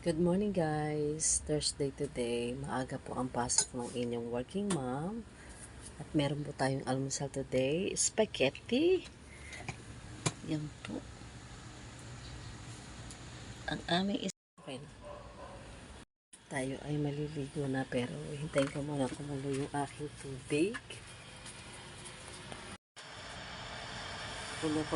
Good morning guys! Thursday today. Maaga po ang pasok ng inyong working mom. At meron po tayong almusal today. Spaghetti. Yan po. Ang aming okay na. Tayo ay maliligo na pero hintayin ko muna kumulo yung aking tubig. Kulo.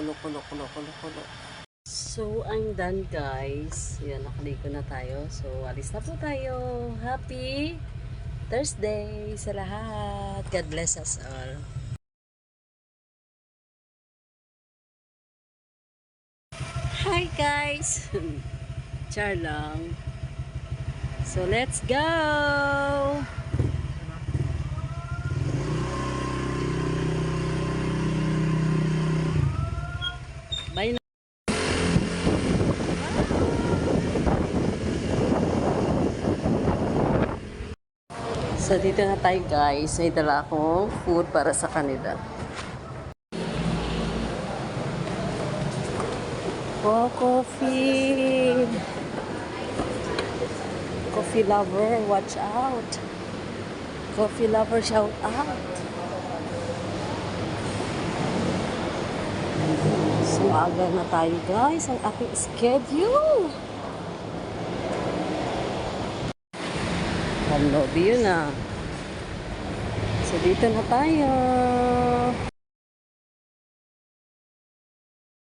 So, I'm done guys. Yan, nakaligo na tayo. So, alis na po tayo. Happy Thursday sa lahat. God bless us all. Hi guys! Char lang. So, let's go! Bye na. So, dito na tayo guys. May dala akong food para sa kanila. Oh, coffee! Coffee lover, watch out! Coffee lover, shout out! So, aga na tayo guys. Ang aking schedule! Love you na. So, dito na tayo.